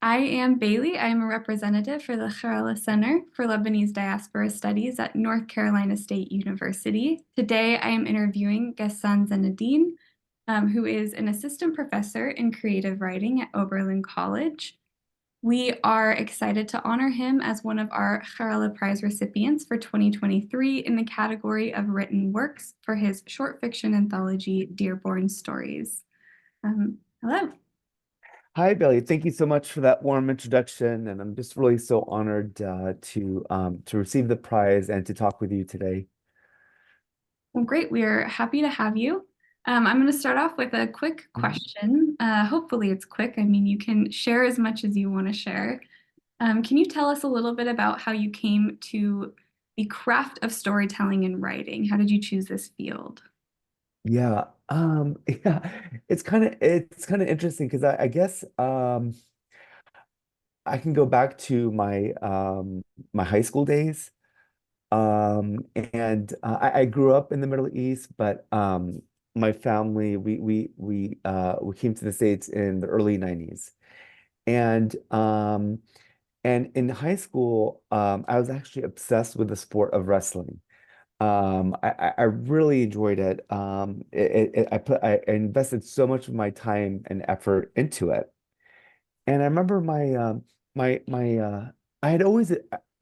I am Bailey. I am a representative for the Khayrallah Center for Lebanese Diaspora Studies at North Carolina State University. Today, I am interviewing Ghassan Zeineddine, who is an assistant professor in creative writing at Oberlin College. We are excited to honor him as one of our Khayrallah Prize recipients for 2023 in the category of written works for his short fiction anthology, Dearborn Stories. Hello. Hi, Billy. Thank you so much for that warm introduction, and I'm just really so honored to receive the prize and to talk with you today. Well, great. We're happy to have you. I'm going to start off with a quick Mhm. question. Hopefully, it's quick. I mean, you can share as much as you want to share. Can you tell us a little bit about how you came to the craft of storytelling and writing? How did you choose this field? Yeah, yeah, it's kind of interesting because I guess I can go back to my high school days. And I grew up in the Middle East, but my family we came to the States in the early 90s. And And in high school, I was actually obsessed with the sport of wrestling. I really enjoyed it. I invested so much of my time and effort into it. And I remember my I had always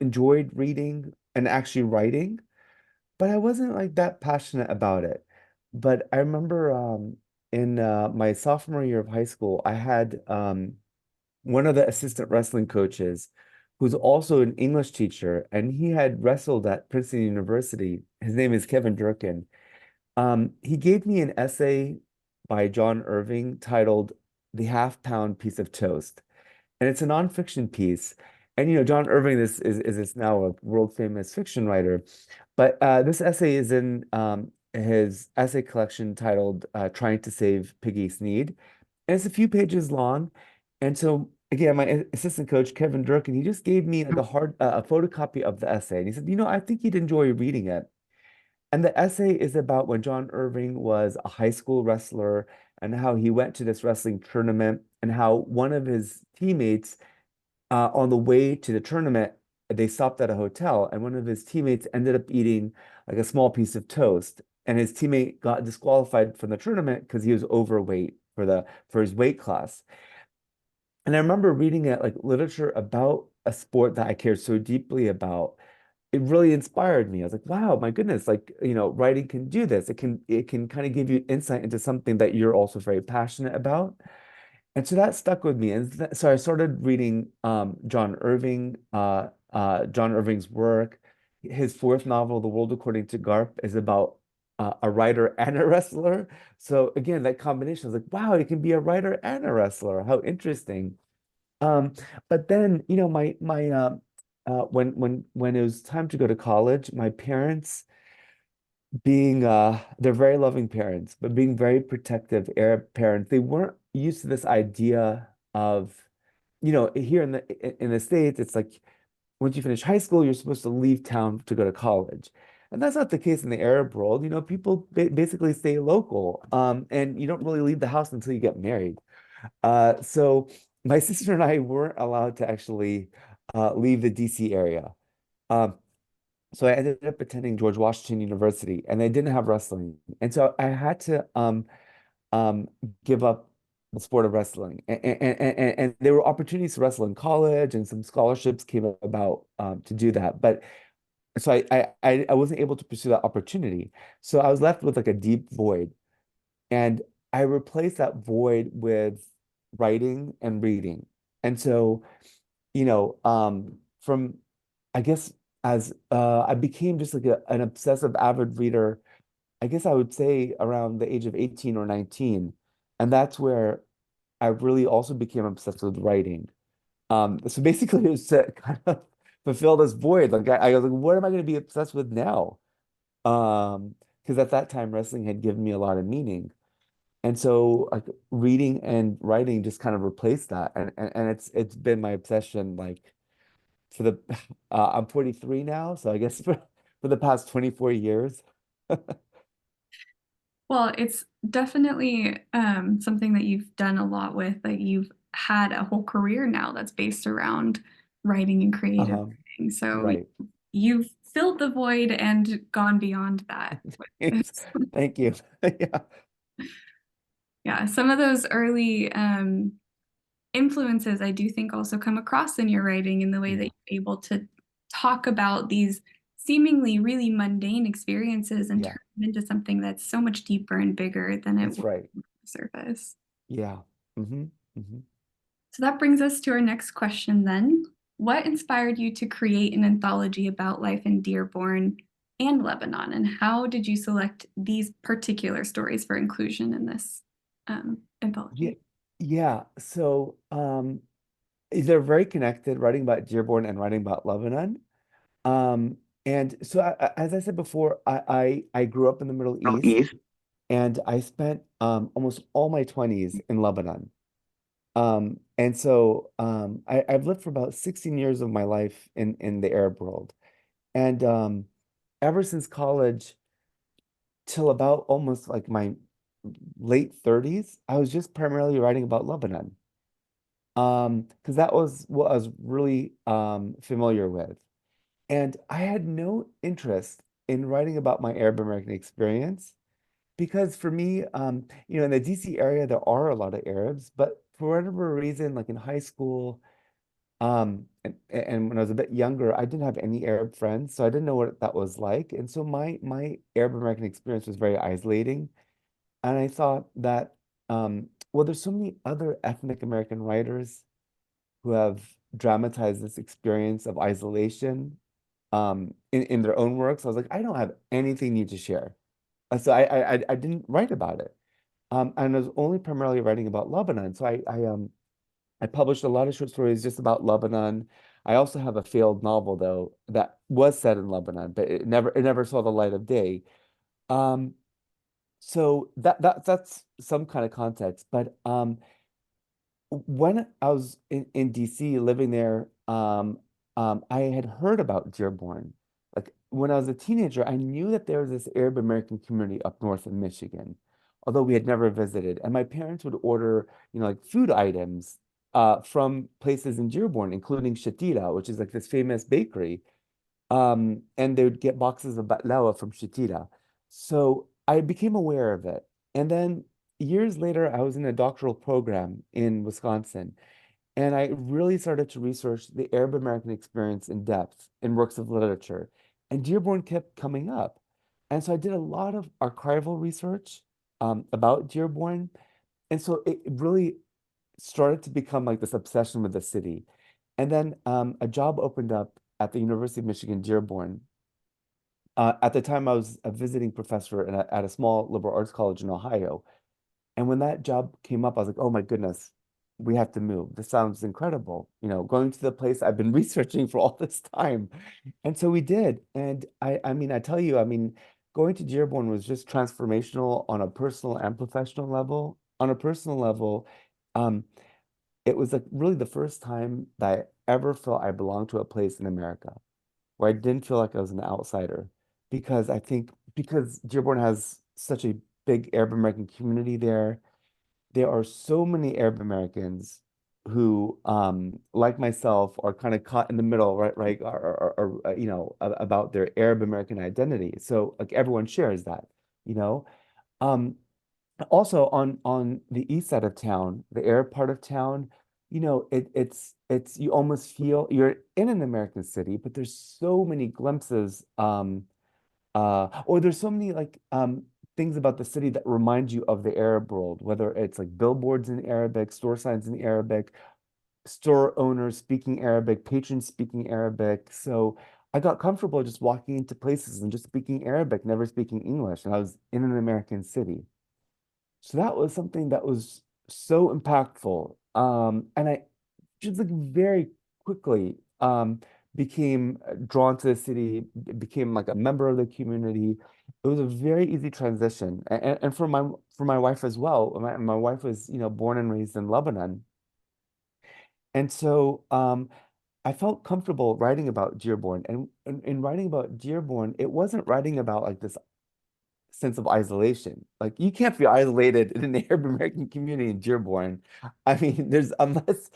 enjoyed reading and actually writing, but I wasn't like that passionate about it. But I remember in my sophomore year of high school, I had one of the assistant wrestling coaches who's also an English teacher, and he had wrestled at Princeton University. His name is Kevin Durkin. He gave me an essay by John Irving titled The Half Pound Piece of Toast. And it's a nonfiction piece. And John Irving is now a world famous fiction writer. But this essay is in his essay collection titled Trying to Save Piggy Sneed. And it's a few pages long. And so again, my assistant coach, Kevin Durkin, he just gave me like a photocopy of the essay. And he said, I think you'd enjoy reading it. And the essay is about when John Irving was a high school wrestler and how he went to this wrestling tournament and how one of his teammates on the way to the tournament, they stopped at a hotel and one of his teammates ended up eating like a small piece of toast. And his teammate got disqualified from the tournament because he was overweight for his weight class. And I remember reading it like literature about a sport that I cared so deeply about. It really inspired me. I was like, wow, my goodness, like, writing can do this. It can kind of give you insight into something that you're also very passionate about. And so that stuck with me. And so I started reading John Irving's work. His fourth novel, The World According to Garp, is about a writer and a wrestler. So again, that combination I was like, wow, you can be a writer and a wrestler. How interesting. Um, but then, when it was time to go to college, my parents being they're very loving parents, but being very protective Arab parents, they weren't used to this idea of, here in the States, it's like once you finish high school, you're supposed to leave town to go to college. And that's not the case in the Arab world. People basically stay local. And you don't really leave the house until you get married. So my sister and I weren't allowed to actually leave the DC area. Um, so I ended up attending George Washington University, and they didn't have wrestling, and so I had to um, give up the sport of wrestling. And there were opportunities to wrestle in college, and some scholarships came about to do that. But so I wasn't able to pursue that opportunity. So I was left with like a deep void, and I replaced that void with writing and reading. And so, from I guess as I became just like an obsessive avid reader, I guess I would say around the age of 18 or 19. And that's where I really also became obsessed with writing. So basically it was to kind of fulfill this void. Like I was like, what am I going to be obsessed with now? Because at that time wrestling had given me a lot of meaning. And so like reading and writing just kind of replaced that. And it's been my obsession like for the I'm 43 now, so I guess for the past 24 years. Well, it's definitely something that you've done a lot with, that you've had a whole career now that's based around writing and creative Uh-huh. writing. So Right. you've filled the void and gone beyond that with Thanks. this. Thank you. Yeah. Yeah, some of those early influences I do think also come across in your writing in the way that Yeah. you're able to talk about these seemingly really mundane experiences and Yeah. turn them into something that's so much deeper and bigger than it That's was right. on the surface. Yeah. Mm-hmm. Mm-hmm. So that brings us to our next question then. What inspired you to create an anthology about life in Dearborn and Lebanon, and how did you select these particular stories for inclusion in this Yeah. anthology? Yeah. So they're very connected, writing about Dearborn and writing about Lebanon. Um, and so as I said before, I grew up in the Middle Middle East East. and I spent almost all my 20s in Lebanon. And so I've lived for about 16 years of my life in the Arab world. And ever since college till about almost like my late 30s, I was just primarily writing about Lebanon. Because that was what I was really familiar with. And I had no interest in writing about my Arab American experience because for me, in the DC area, there are a lot of Arabs, but for whatever reason, like in high school, and when I was a bit younger, I didn't have any Arab friends, so I didn't know what that was like. And so my Arab American experience was very isolating. And I thought that, well, there's so many other ethnic American writers who have dramatized this experience of isolation in their own works. I was like, I don't have anything new to share. So I didn't write about it. And I was only primarily writing about Lebanon. So I published a lot of short stories just about Lebanon. I also have a failed novel though that was set in Lebanon, but it never saw the light of day. Um, so that's some kind of context. But when I was in DC living there, I had heard about Dearborn. Like when I was a teenager, I knew that there was this Arab American community up north in Michigan, although we had never visited. And my parents would order, like food items from places in Dearborn, including Shatila, which is like this famous bakery. And they would get boxes of baklava from Shatila. So I became aware of it. And then years later, I was in a doctoral program in Wisconsin, and I really started to research the Arab American experience in depth in works of literature. And Dearborn kept coming up. And so I did a lot of archival research about Dearborn. And so it really started to become like this obsession with the city. And then a job opened up at the University of Michigan, Dearborn. At the time, I was a visiting professor at a small liberal arts college in Ohio. And when that job came up, I was like, oh my goodness, we have to move. This sounds incredible. Going to the place I've been researching for all this time. And so we did. And I mean, I tell you, I mean, going to Dearborn was just transformational on a personal and professional level. On a personal level, um, it was like really the first time that I ever felt I belonged to a place in America where I didn't feel like I was an outsider. Because I think because Dearborn has such a big Arab American community there, there are so many Arab Americans who, like myself, are kind of caught in the middle, right? Right, about their Arab American identity. So like everyone shares that, you know. Um, Also on the east side of town, the Arab part of town, it's you almost feel you're in an American city, but there's so many glimpses, or there's so many like things about the city that remind you of the Arab world, whether it's like billboards in Arabic, store signs in Arabic, store owners speaking Arabic, patrons speaking Arabic. So I got comfortable just walking into places and just speaking Arabic, never speaking English, and I was in an American city. So that was something that was so impactful. And I just like very quickly became drawn to the city, became like a member of the community. It was a very easy transition. And for my wife as well. My wife was, born and raised in Lebanon. And so I felt comfortable writing about Dearborn. And in writing about Dearborn, it wasn't writing about like this sense of isolation. Like you can't feel isolated in an Arab American community in Dearborn. I mean, there's unless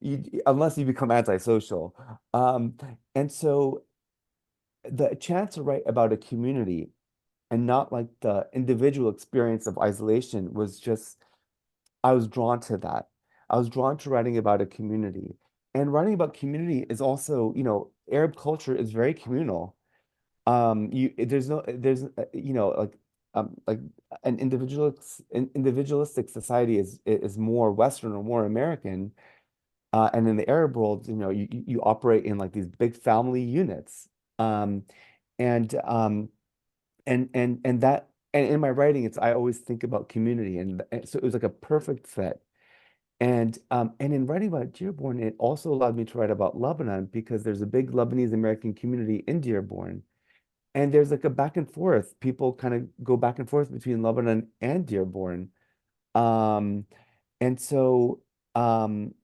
you become antisocial. Um, and so the chance to write about a community and not like the individual experience of isolation was just, I was drawn to that. I was drawn to writing about a community. And writing about community is also, Arab culture is very communal. There's no, there's, like an individualistic society is more Western or more American. And in the Arab world, you operate in like these big family units. Um, and that and in my writing, I always think about community, and so it was like a perfect fit. And in writing about Dearborn, it also allowed me to write about Lebanon because there's a big Lebanese American community in Dearborn, and there's like a back and forth. People kind of go back and forth between Lebanon and Dearborn. Um, and so in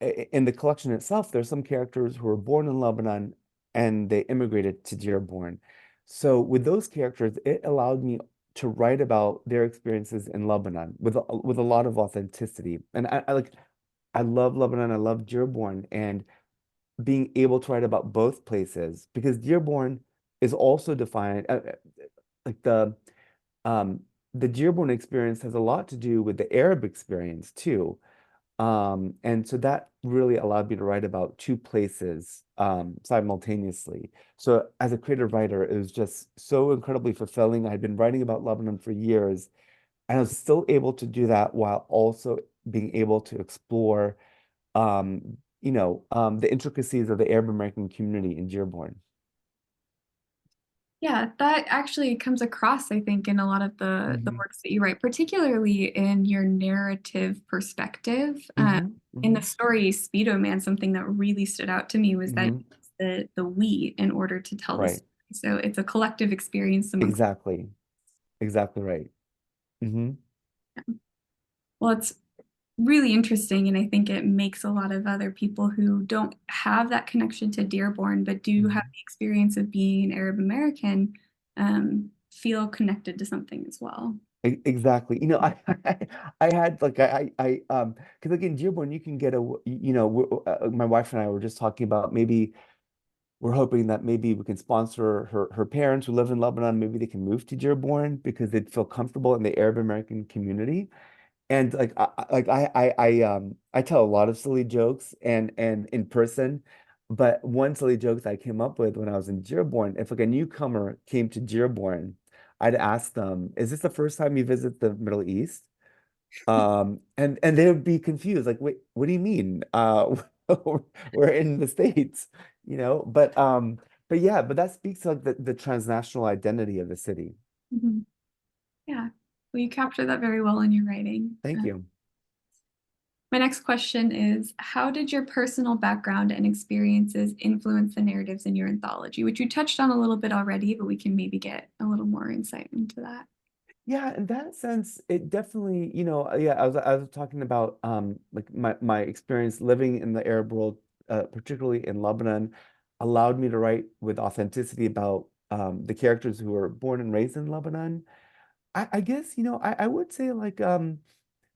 the collection itself, there's some characters who were born in Lebanon and they immigrated to Dearborn. So with those characters, it allowed me to write about their experiences in Lebanon with a lot of authenticity. And I love Lebanon, I love Dearborn, and being able to write about both places because Dearborn is also defined like um the Dearborn experience has a lot to do with the Arab experience too. And so that really allowed me to write about two places simultaneously. So as a creative writer, it was just so incredibly fulfilling. I'd been writing about Lebanon for years, and I was still able to do that while also being able to explore, the intricacies of the Arab American community in Dearborn. Yeah, that actually comes across, I think, in a lot of the Hmm. works that you write, particularly in your narrative perspective. Hmm. In Hmm. the story Speedo Man, something that really stood out to me was that Hmm. you use the we in order to tell the Right. story. So it's a collective experience amongst. Exactly. Exactly right. Hmm. Well, it's really interesting, and I think it makes a lot of other people who don't have that connection to Dearborn, but do have Hmm. the experience of being an Arab American, feel connected to something as well. Exactly. I had like because like in Dearborn you can get my wife and I were just talking about maybe we're hoping that maybe we can sponsor her parents who live in Lebanon. Maybe they can move to Dearborn because they'd feel comfortable in the Arab American community. And I tell a lot of silly jokes and in person, but one silly joke that I came up with when I was in Dearborn, if like a newcomer came to Dearborn, I'd ask them, "Is this the first time you visit the Middle East?" And they would be confused, like, "Wait, what do you mean? We're in the States, you know?" But yeah, but that speaks to like the transnational identity of the city. Mhm. Yeah, well, you capture that very well in your writing. Thank you. My next question is, how did your personal background and experiences influence the narratives in your anthology? Which you touched on a little bit already, but we can maybe get a little more insight into that. Yeah, in that sense, it definitely, yeah, I was talking about like my experience living in the Arab world, particularly in Lebanon, allowed me to write with authenticity about the characters who were born and raised in Lebanon. I guess, I would say like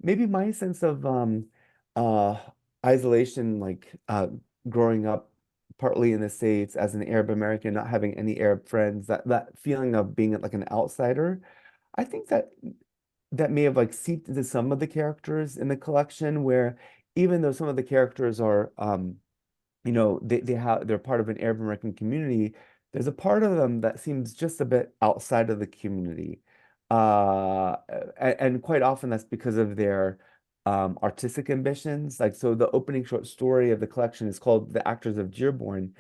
maybe my sense of uh isolation, like growing up partly in the States as an Arab American, not having any Arab friends, that feeling of being like an outsider. I think that may have like seeped into some of the characters in the collection where even though some of the characters are they're part of an Arab American community, there's a part of them that seems just a bit outside of the community. And quite often that's because of their artistic ambitions. Like so the opening short story of the collection is called The Actors of Dearborn,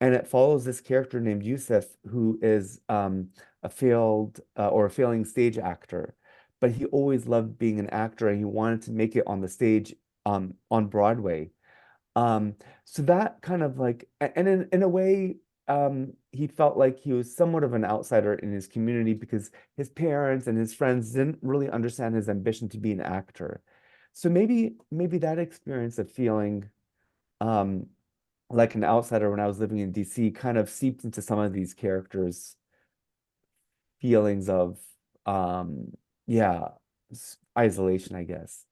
and it follows this character named Yusuf who is a failing stage actor, but he always loved being an actor and he wanted to make it on the stage on Broadway. Um, so that kind of like, and in a way, he felt like he was somewhat of an outsider in his community because his parents and his friends didn't really understand his ambition to be an actor. So maybe that experience of feeling um, like an outsider when I was living in DC kind of seeped into some of these characters' feelings of yeah, isolation, I guess.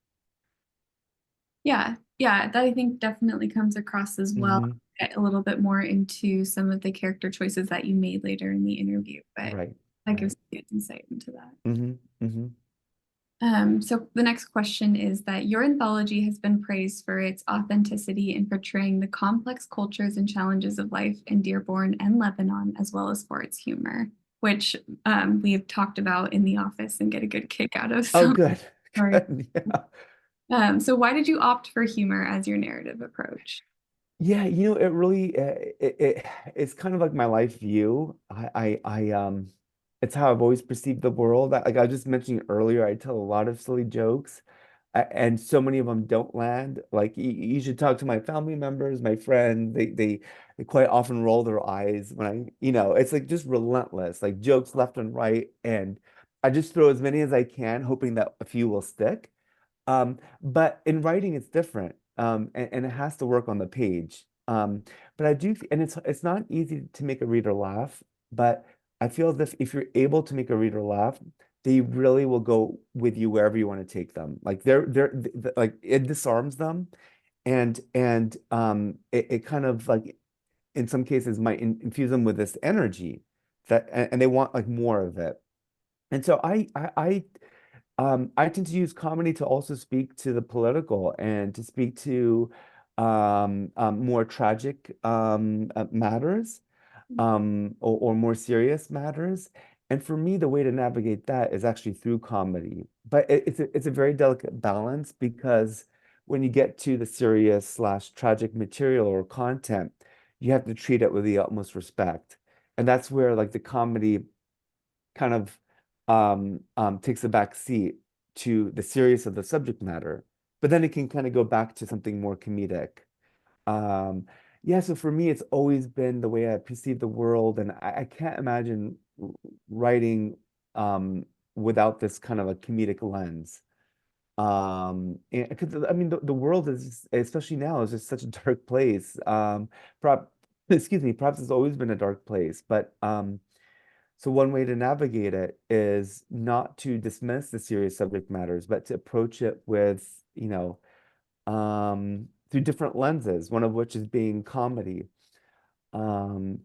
Yeah, yeah, that I think definitely comes across as well. Hmm. Get a little bit more into some of the character choices that you made later in the interview, but Right, that gives right. good insight into that. Hmm. Hmm. So the next question is that your anthology has been praised for its authenticity in portraying the complex cultures and challenges of life in Dearborn and Lebanon, as well as for its humor, which we have talked about in the office and get a good kick out of. Oh, So, good. sorry. Good. Yeah. So why did you opt for humor as your narrative approach? Yeah, it really it's kind of like my life view. It's how I've always perceived the world. Like I was just mentioning earlier, I tell a lot of silly jokes, and so many of them don't land. Like you should talk to my family members, my friends. They quite often roll their eyes when it's like just relentless, like jokes left and right, and I just throw as many as I can, hoping that a few will stick. But in writing, it's different, and it has to work on the page. But I do, and it's not easy to make a reader laugh. But I feel as if you're able to make a reader laugh, they really will go with you wherever you want to take them. Like like it disarms them, and it kind of like in some cases might infuse them with this energy and they want like more of it. And so I tend to use comedy to also speak to the political and to speak to more tragic matters, or more serious matters. And for me, the way to navigate that is actually through comedy. But it's a very delicate balance because when you get to the serious slash tragic material or content, you have to treat it with the utmost respect. And that's where like the comedy kind of takes a back seat to the serious of the subject matter, but then it can kind of go back to something more comedic. Um, yeah, so for me, it's always been the way I perceive the world, and I can't imagine writing without this kind of a comedic lens. And because I mean, the world is, especially now, is just such a dark place. Excuse me, perhaps it's always been a dark place, but so one way to navigate it is not to dismiss the serious subject matters, but to approach it with, through different lenses, one of which is being comedy. Um,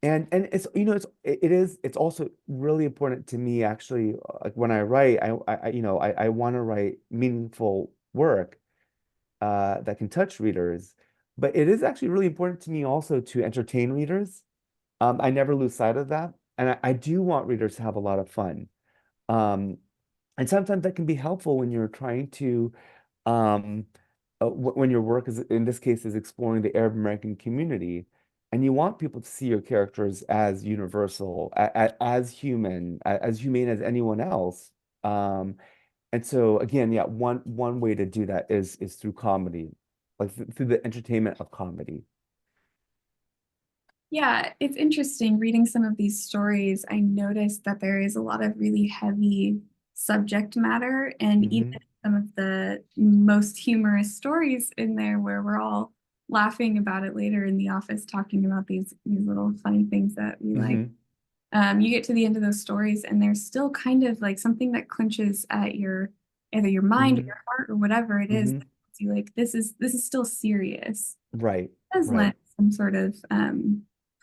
and it's, it's also really important to me actually, like when I write, I want to write meaningful work, that can touch readers, but it is actually really important to me also to entertain readers. I never lose sight of that. And I do want readers to have a lot of fun. Um, and sometimes that can be helpful when you're trying to, um, when your work is, in this case, is exploring the Arab American community. And you want people to see your characters as universal, as human, as humane as anyone else. And so again, yeah, one way to do that is through comedy, like through the entertainment of comedy. Yeah, it's interesting reading some of these stories. I noticed that there is a lot of really heavy subject matter, and even Hmm. some of the most humorous stories in there where we're all laughing about it later in the office, talking about these little funny things that we like. Hmm. You get to the end of those stories, and there's still kind of like something that clenches at your either your mind or Hmm. your heart or whatever it is. Hmm. That makes you like this is still serious. Right, Does lend right. some sort of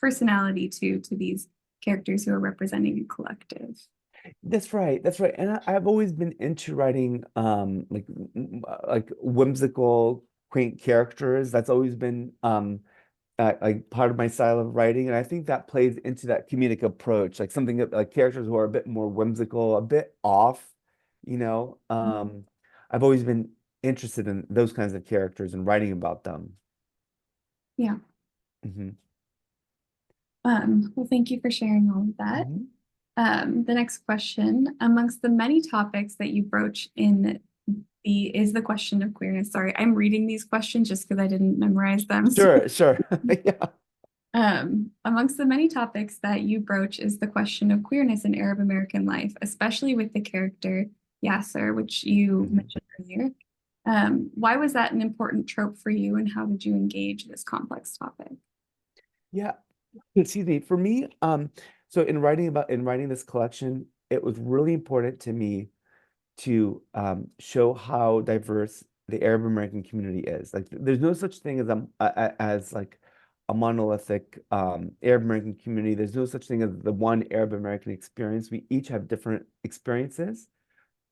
personality to these characters who are representing a collective. That's right. That's right. And I've always been into writing like whimsical, quaint characters. That's always been like part of my style of writing. And I think that plays into that comedic approach, like something like characters who are a bit more whimsical, a bit off, you know. I've always been interested in those kinds of characters and writing about them. Yeah. Hmm. Well, thank you for sharing all of that. Hmm. The next question, amongst the many topics that you broach in the question of queerness. Sorry, I'm reading these questions just because I didn't memorize them. So, Sure, sure. Yeah. amongst the many topics that you broach is the question of queerness in Arab American life, especially with the character Yasser, which you Mhm. mentioned earlier. Why was that an important trope for you, and how did you engage this complex topic? Yeah. Excuse me. For me, so in writing this collection, it was really important to me to show how diverse the Arab American community is. Like, there's no such thing as like a monolithic Arab American community. There's no such thing as the one Arab American experience. We each have different experiences,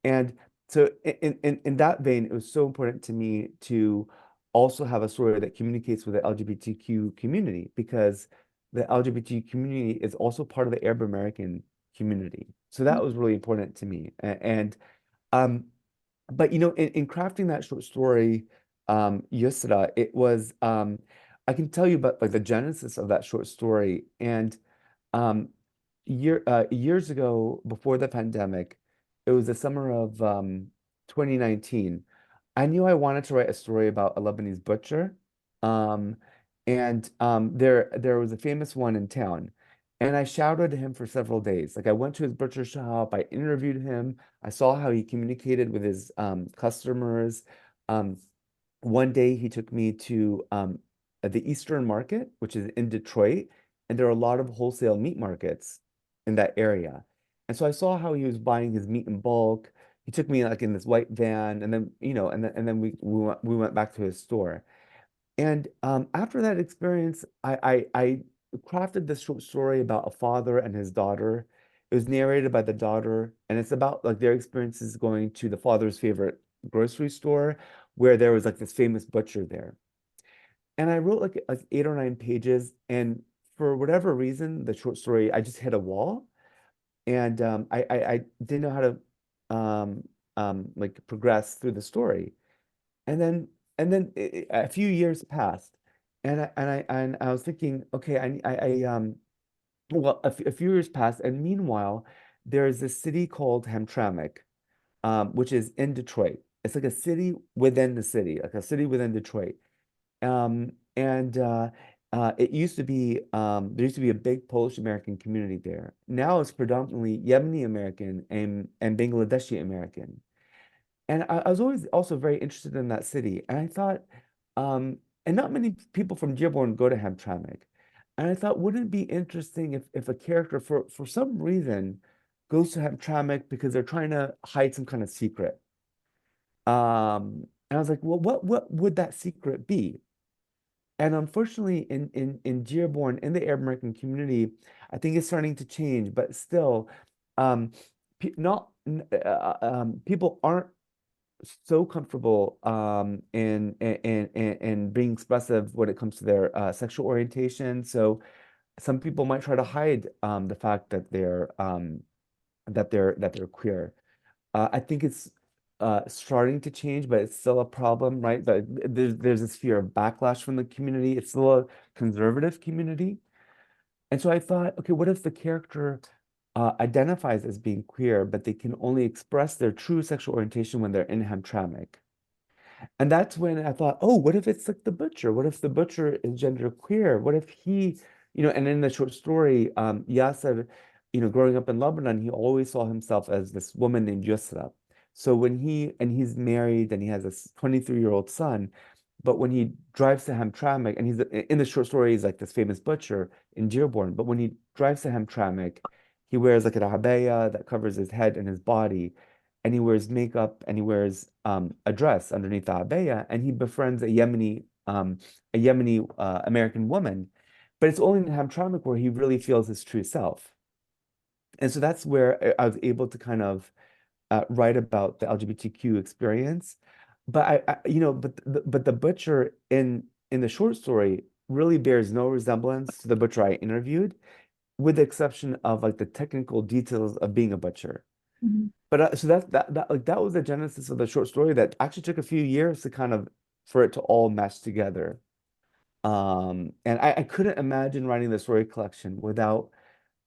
and so in that vein, it was so important to me to also have a story that communicates with the LGBTQ community, because the LGBT community is also part of the Arab American community. So that was really important to me. And um, but in crafting that short story, Yusra, it was I can tell you about like the genesis of that short story. And um, years ago, before the pandemic, it was the summer of 2019. I knew I wanted to write a story about a Lebanese butcher. Um, and there was a famous one in town. And I shouted at him for several days. Like, I went to his butcher shop, I interviewed him, I saw how he communicated with his customers. Um, One day he took me to the Eastern Market, which is in Detroit, and there are a lot of wholesale meat markets in that area. And so I saw how he was buying his meat in bulk. He took me like in this white van, and then and then we went back to his store. And after that experience, I crafted this short story about a father and his daughter. It was narrated by the daughter, and it's about like their experiences going to the father's favorite grocery store, where there was like this famous butcher there. And I wrote like 8 or 9 pages, and for whatever reason, the short story, I just hit a wall, and I didn't know how to like progress through the story. And then a few years passed, and I was thinking, okay, well, a few years passed, and meanwhile, there's this city called Hamtramck, which is in Detroit. It's like a city within the city, like a city within Detroit. And it used to be there used to be a big Polish American community there. Now it's predominantly Yemeni American and Bangladeshi American. And I was always also very interested in that city. And I thought, and not many people from Dearborn go to Hamtramck. And I thought, wouldn't it be interesting if a character for some reason goes to Hamtramck because they're trying to hide some kind of secret. And I was like, well, what would that secret be? And unfortunately, in Dearborn, in the Arab American community, I think it's starting to change, but still, um, pe not people aren't so comfortable in being expressive when it comes to their sexual orientation. So some people might try to hide the fact that they're queer. I think it's starting to change, but it's still a problem, right? There's this fear of backlash from the community. It's still a conservative community. And so I thought, okay, what if the character identifies as being queer, but they can only express their true sexual orientation when they're in Hamtramck? And that's when I thought, oh, what if it's like the butcher? What if the butcher is gender queer? What if he, and in the short story, Yasser, growing up in Lebanon, he always saw himself as this woman named Yusra. So he's married and he has a 23-year-old son, but when he drives to Hamtramck, and he's in the short story, he's like this famous butcher in Dearborn, but when he drives to Hamtramck, he wears like a abaya that covers his head and his body, and he wears makeup, and he wears a dress underneath the abaya, and he befriends a Yemeni American woman, but it's only in Hamtramck where he really feels his true self. And so that's where I was able to kind of write about the LGBTQ experience. But but the butcher in the short story really bears no resemblance to the butcher I interviewed, with the exception of like the technical details of being a butcher. Mhm. But so that was the genesis of the short story that actually took a few years to kind of for it to all mesh together. And I couldn't imagine writing the story collection without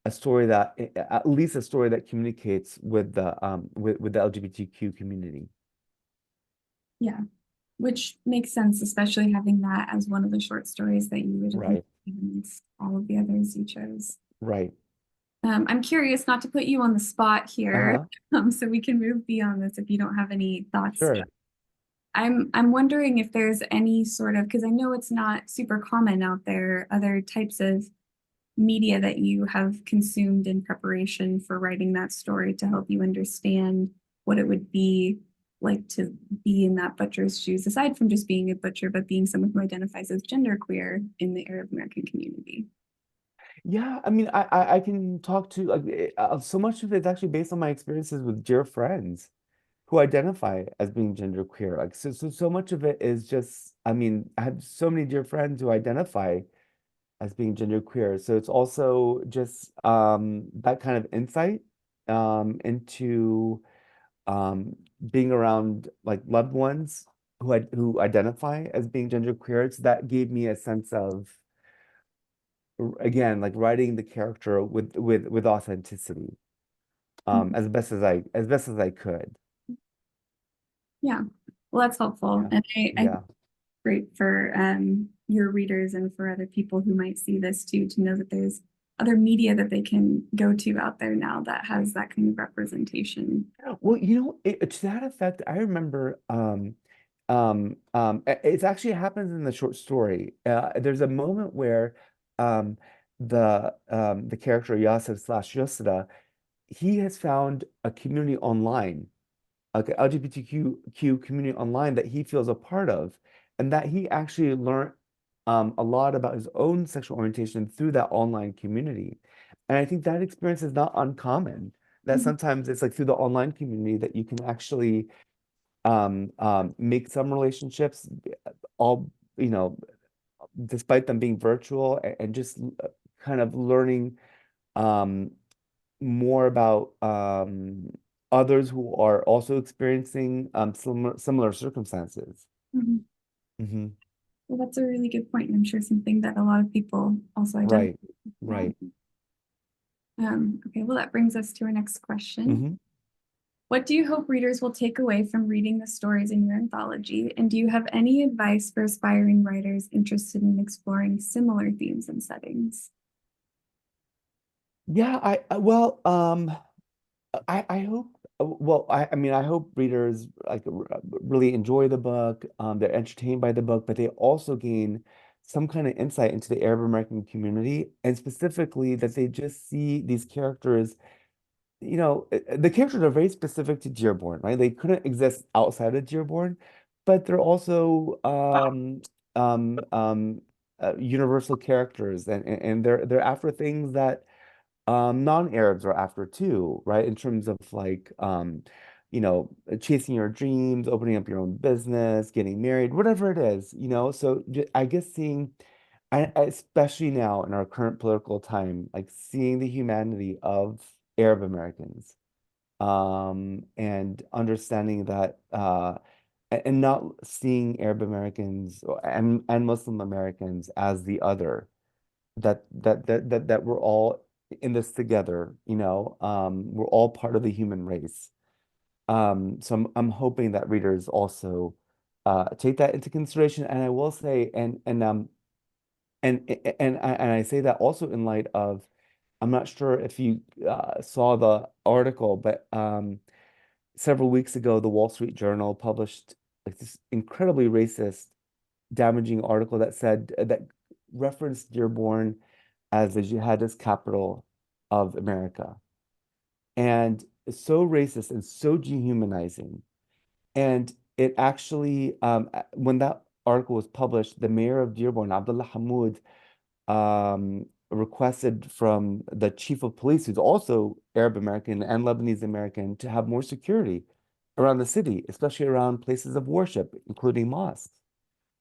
a story that at least a story that communicates with the LGBTQ community. Yeah, which makes sense, especially having that as one of the short stories that you would have Right, amongst all of the others you chose. right. I'm curious, not to put you on the spot here, Uh-huh. so we can move beyond this if you don't have any thoughts. Sure. I'm wondering if there's any sort of, because I know it's not super common out there, other types of media that you have consumed in preparation for writing that story to help you understand what it would be like to be in that butcher's shoes, aside from just being a butcher, but being someone who identifies as genderqueer in the Arab American community? Yeah, I mean, I can talk to like so much of it's actually based on my experiences with dear friends who identify as being genderqueer. Like so much of it is just, I mean, I have so many dear friends who identify as being genderqueer. So it's also just that kind of insight into um being around like loved ones who identify as being genderqueer. So that gave me a sense of again like writing the character with authenticity as best as I could. Yeah, well, that's helpful. Yeah. And I think Yeah. it's great for your readers and for other people who might see this too, to know that there's other media that they can go to out there now that has that kind of representation. Well, to that effect, I remember it actually happens in the short story. There's a moment where um the character Yasser slash Yusra, he has found a community online, like an LGBTQ community online that he feels a part of, and that he actually learned a lot about his own sexual orientation through that online community. And I think that experience is not uncommon. That Mhm. sometimes it's like through the online community that you can actually make some relationships, all, you know, despite them being virtual, and just kind of learning um, more about others who are also experiencing similar circumstances. Mhm. Hmm. Well, that's a really good point. And I'm sure something that a lot of people also identify Right, with. right. Okay, well, that brings us to our next question. Hmm. What do you hope readers will take away from reading the stories in your anthology? And do you have any advice for aspiring writers interested in exploring similar themes and settings? Yeah, well, I hope, well, I mean, I hope readers like really enjoy the book. They're entertained by the book, but they also gain some kind of insight into the Arab American community, and specifically that they just see these characters. The characters are very specific to Dearborn, right? They couldn't exist outside of Dearborn, but they're also um, um, universal characters, and they're after things that non-Arabs are after too, right? In terms of like, chasing your dreams, opening up your own business, getting married, whatever it is, So I guess especially now in our current political time, like seeing the humanity of Arab Americans, and understanding that, and not seeing Arab Americans and Muslim Americans as the other, that we're all in this together, we're all part of the human race. So I'm hoping that readers also take that into consideration. And I will say, and I say that also in light of, I'm not sure if you saw the article, but several weeks ago, the Wall Street Journal published like this incredibly racist, damaging article that said that referenced Dearborn as the jihadist capital of America. And it's so racist and so dehumanizing. And it actually, when that article was published, the mayor of Dearborn, Abdullah Hamoud, requested from the chief of police, who's also Arab American and Lebanese American, to have more security around the city, especially around places of worship, including mosques,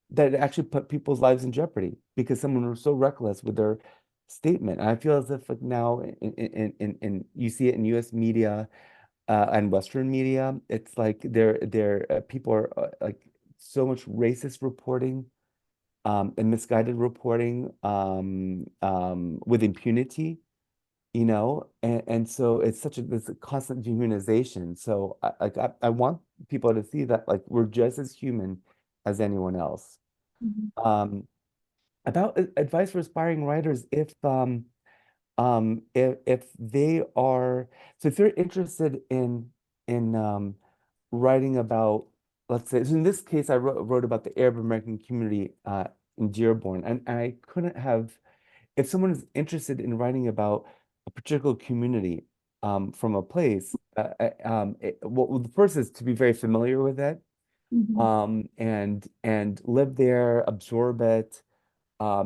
that actually put people's lives in jeopardy because someone was so reckless with their statement. And I feel as if like now in you see it in US media and Western media, it's like people are like so much racist reporting and misguided reporting with impunity, and so it's such this constant dehumanization. So I want people to see that like we're just as human as anyone else. Mhm. Um, about advice for aspiring writers, if they are, so if they're interested in writing about, let's say, so in this case, I wrote about the Arab American community in Dearborn, and I couldn't have if someone is interested in writing about a particular community from a place, well, the first is to be very familiar with it, Mhm. and live there, absorb it,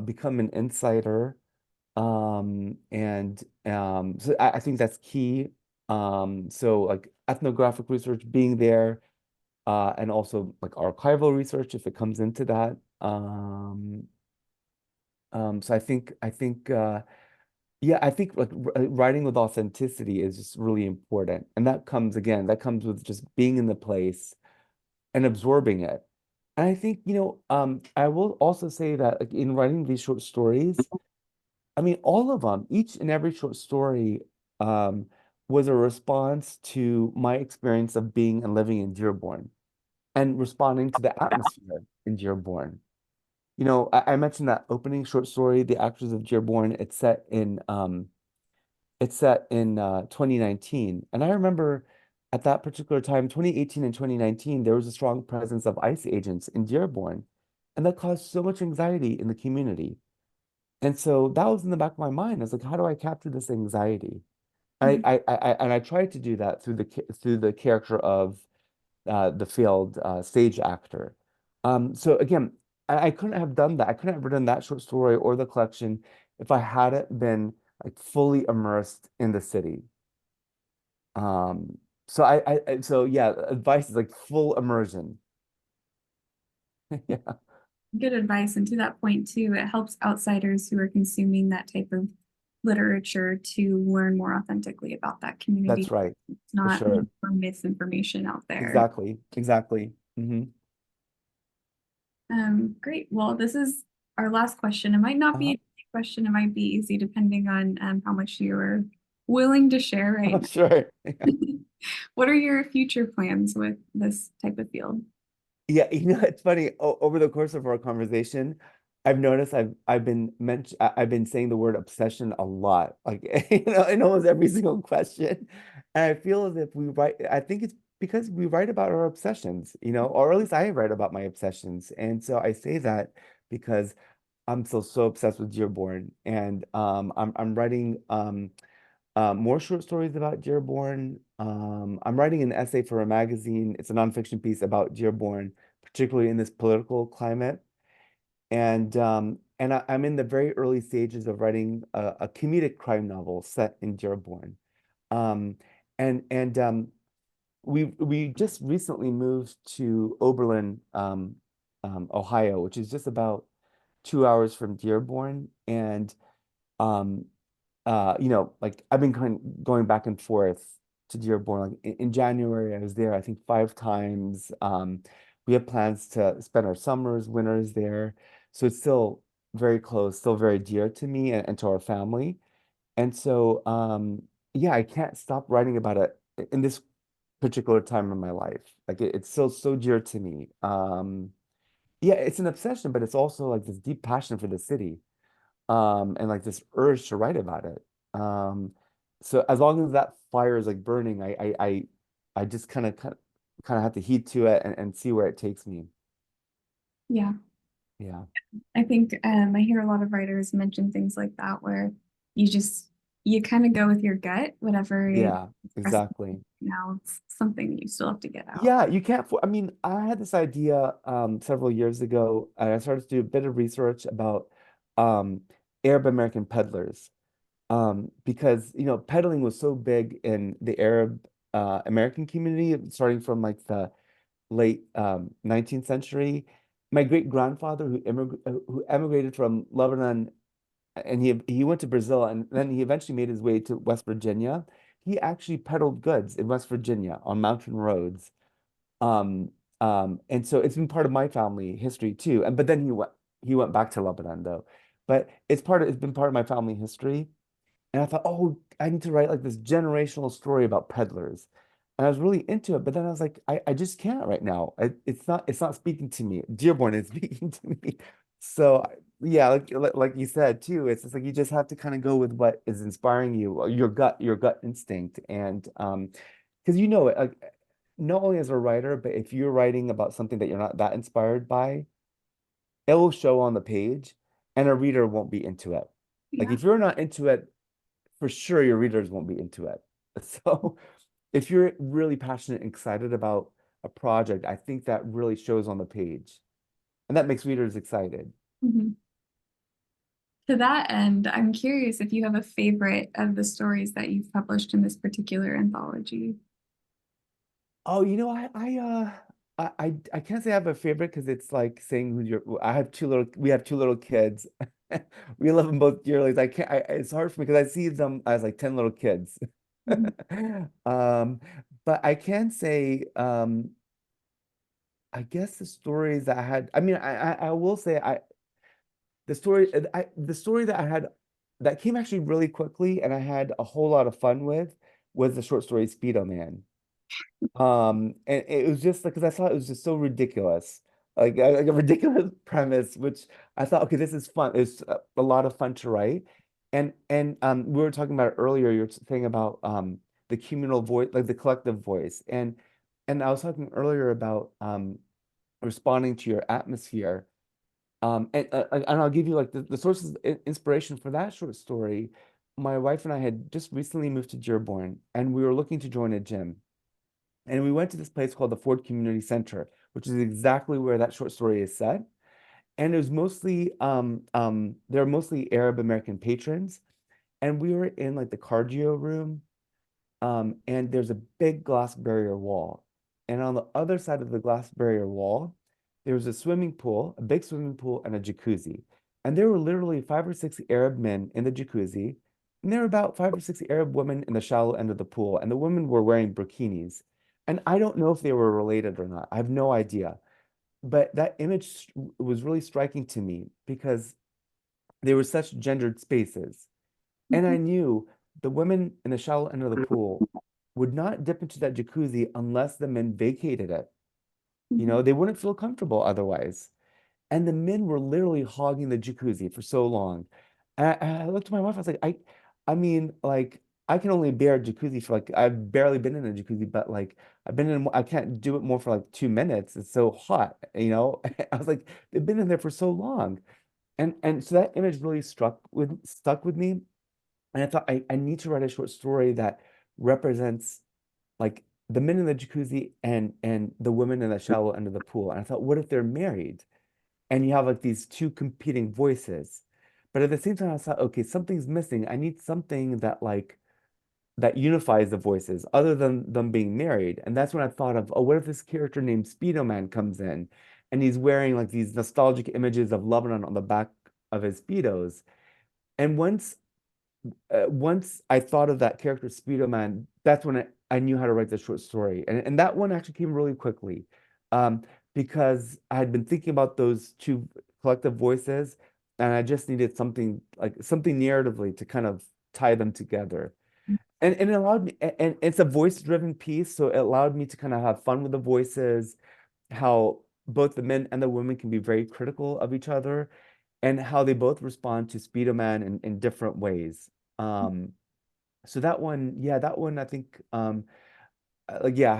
become an insider. And so I think that's key. So like ethnographic research being there, and also like archival research if it comes into that. So yeah, I think like writing with authenticity is just really important. And that comes again, that comes with just being in the place and absorbing it. And I think, I will also say that like in writing these short stories, I mean, all of them, each and every short story, um, was a response to my experience of being and living in Dearborn and responding to the atmosphere in Dearborn. I mentioned that opening short story, The Actors of Dearborn. It's set in 2019. And I remember at that particular time, 2018 and 2019, there was a strong presence of ICE agents in Dearborn. And that caused so much anxiety in the community. And so that was in the back of my mind. I was like, how do I capture this anxiety? And I tried to do that through the character of the failed stage actor. So again, I couldn't have done that. I couldn't have written that short story or the collection if I hadn't been like fully immersed in the city. So so yeah, advice is like full immersion. Yeah, Good advice. And to that point, too, it helps outsiders who are consuming that type of literature to learn more authentically about that that's community. right, It's for not sure. misinformation out there. Exactly, exactly. Great. Well, this is our last question. It might not be Uh-huh. a question, it might be easy depending on how much you're willing to share right I'm sure. now. What are your future plans with this type of field? Yeah, it's funny. Over the course of our conversation, I've noticed I've been saying the word obsession a lot, like in almost every single question. And I feel as if we write. I think it's because we write about our obsessions, or at least I write about my obsessions. And so I say that because I'm still so obsessed with Dearborn, and I'm writing more short stories about Dearborn. I'm writing an essay for a magazine. It's a nonfiction piece about Dearborn, particularly in this political climate. And I'm in the very early stages of writing a comedic crime novel set in Dearborn. Um, and we just recently moved to Oberlin, Ohio, which is just about 2 hours from Dearborn. And um, like I've been going back and forth to Dearborn. Like in January, I was there, I think 5 times. We have plans to spend our summers, winters there. So it's still very close, still very dear to me and to our family. And so, yeah, I can't stop writing about it in this particular time in my life. Like it's still so dear to me. Yeah, it's an obsession, but it's also like this deep passion for the city, and like this urge to write about it. Um, so as long as that fire is like burning, I just kind of have to heed to it and see where it takes me. Yeah, Yeah. I think I hear a lot of writers mention things like that where you just you kind of go with your gut, whatever is Yeah, expressing exactly. now, it's something that you still have to get out. Yeah, you can't. I mean, I had this idea several years ago, and I started to do a bit of research about um, Arab American peddlers, because peddling was so big in the Arab American community, starting from like the late 19th century. My great grandfather who emigrated from Lebanon, and he went to Brazil, and then he eventually made his way to West Virginia. He actually peddled goods in West Virginia on mountain roads. Um, and so it's been part of my family history too. And but then he went back to Lebanon though. But it's been part of my family history. And I thought, oh, I need to write like this generational story about peddlers. And I was really into it, but then I was like, I just can't right now. It's not speaking to me. Dearborn is speaking to me. So yeah, like you said too, it's just like you just have to kind of go with what is inspiring you, or your gut instinct. And because it, like not only as a writer, but if you're writing about something that you're not that inspired by, it will show on the page, and a reader won't be into it. Like Yeah. if you're not into it, for sure your readers won't be into it. So if you're really passionate and excited about a project, I think that really shows on the page. And that makes readers excited. Mhm. To that end, I'm curious if you have a favorite of the stories that you've published in this particular anthology. Oh, I can't say I have a favorite because it's like saying who your we have two little kids. We love them both dearly. I can't it's hard for me because I see them as like 10 little kids. Mhm. Um, but I can say I guess the stories that I had, I mean, I will say the story that I had that came actually really quickly and I had a whole lot of fun with was the short story Speedo Man. And it was just like, because I thought it was just so ridiculous, like a ridiculous premise, which I thought, okay, this is fun. It's a lot of fun to write. And we were talking about it earlier. You're saying about the communal voice, like the collective voice, and I was talking earlier about responding to your atmosphere. And I'll give you like the sources of inspiration for that short story. My wife and I had just recently moved to Dearborn, and we were looking to join a gym. And we went to this place called the Ford Community Center, which is exactly where that short story is set. And it was mostly they're mostly Arab American patrons. And we were in like the cardio room, and there's a big glass barrier wall. And on the other side of the glass barrier wall, there was a swimming pool, a big swimming pool, and a jacuzzi. And there were literally 5 or 6 Arab men in the jacuzzi, and there were about 5 or 6 Arab women in the shallow end of the pool, and the women were wearing burkinis. And I don't know if they were related or not. I have no idea. But that image was really striking to me because they were such gendered spaces. And I knew the women in the shallow end of the pool would not dip into that jacuzzi unless the men vacated it. You Mhm. know, they wouldn't feel comfortable otherwise. And the men were literally hogging the jacuzzi for so long. I looked at my wife, I was like, I mean, like, I can only bear a jacuzzi for like, I've barely been in a jacuzzi, but like, I can't do it more for like 2 minutes. It's so hot, you know? I was like, they've been in there for so long. And so that image really stuck with me. And I thought I need to write a short story that represents like the men in the jacuzzi and the women in the shallow end of the pool. And I thought, what if they're married? And you have like these two competing voices. But at the same time, I thought, okay, something's missing. I need something that like that unifies the voices other than them being married. And that's when I thought of, oh, what if this character named Speedo Man comes in and he's wearing like these nostalgic images of Lebanon on the back of his Speedos. And once I thought of that character, Speedo Man, that's when I knew how to write the short story. And that one actually came really quickly um, because I had been thinking about those two collective voices and I just needed something like something narratively to kind of tie them together. And it allowed me, and it's a voice-driven piece, so it allowed me to kind of have fun with the voices, how both the men and the women can be very critical of each other and how they both respond to Speedo Man in different ways. Um, so that one, yeah, that one I think like yeah,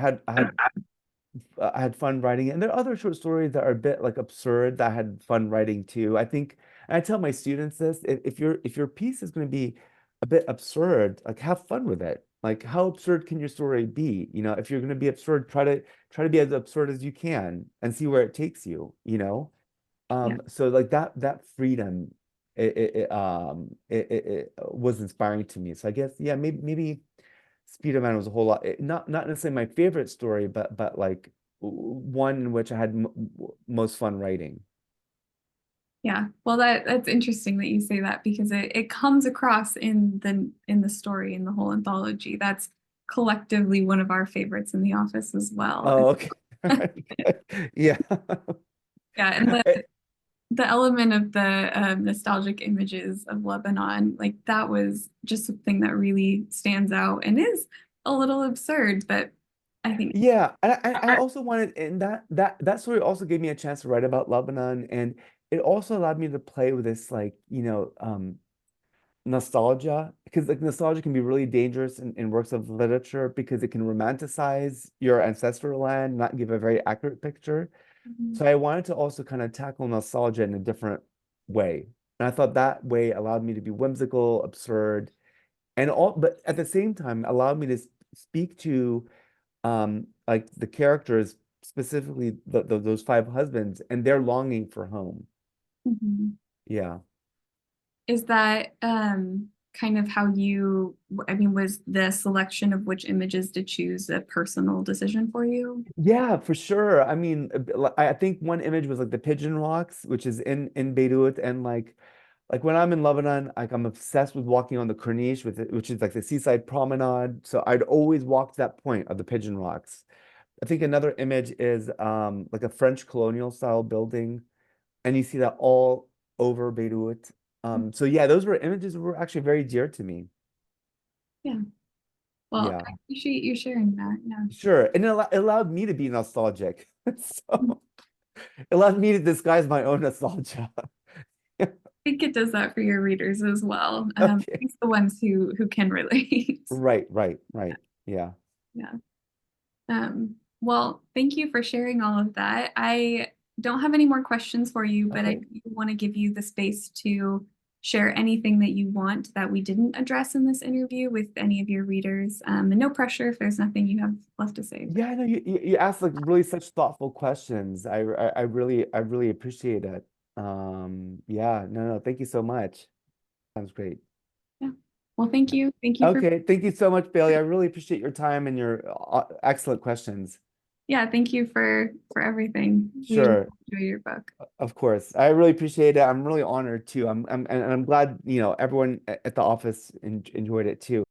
I had fun writing it. And there are other short stories that are a bit like absurd that I had fun writing too. I think, and I tell my students this, if your piece is going to be a bit absurd, like have fun with it. Like how absurd can your story be? You know, if you're going to be absurd, try to be as absurd as you can and see where it takes you, you know? Yeah. So like that freedom it was inspiring to me. So I guess yeah, maybe Spider-Man was a whole lot not necessarily my favorite story, but like one in which I had m most fun writing. Yeah. Well, that's interesting that you say that because it comes across in the story in the whole anthology. That's collectively one of our favorites in the office as well. Oh, okay. Yeah. Yeah, and the element of the nostalgic images of Lebanon, like that was just something that really stands out and is a little absurd, but I think Yeah, and I also wanted, and that story also gave me a chance to write about Lebanon, and it also allowed me to play with this, like, nostalgia, because like nostalgia can be really dangerous in works of literature because it can romanticize your ancestral land, not give a very accurate picture. Mhm. So I wanted to also kind of tackle nostalgia in a different way. And I thought that way allowed me to be whimsical, absurd, and all, but at the same time allowed me to speak to like the characters, specifically those five husbands and their longing for home. Mhm. Yeah. Is that kind of how you, I mean, was the selection of which images to choose a personal decision for you? Yeah, for sure. I mean, I think one image was like the Pigeon Rocks, which is in Beirut, and like when I'm in Lebanon, like I'm obsessed with walking on the Corniche, which is like the seaside promenade. So I'd always walk to that point of the Pigeon Rocks. I think another image is like a French colonial style building, and you see that all over Beirut. So yeah, those were images that were actually very dear to me. Yeah. Well, Yeah, I appreciate you sharing that. Yeah. sure. And it allowed me to be nostalgic. So it allowed me to disguise my own nostalgia. I think it does that for your readers as well. At Okay. least the ones who can relate. Right, right, right. Yeah. Yeah. Well, thank you for sharing all of that. I don't have any more questions for you, but I Okay. do want to give you the space to share anything that you want that we didn't address in this interview with any of your readers. And no pressure if there's nothing you have left to say. But Yeah, I know you asked like really such thoughtful questions. I really appreciate it. Yeah, no, thank you so much. Sounds great. yeah. Well, thank you. Thank you for, Okay, thank you so much, Bailey. I really appreciate your time and your excellent questions. yeah, thank you for everything. We Sure, enjoy your book. of course. I really appreciate it. I'm really honored too. And I'm glad, everyone at the office enjoyed it too.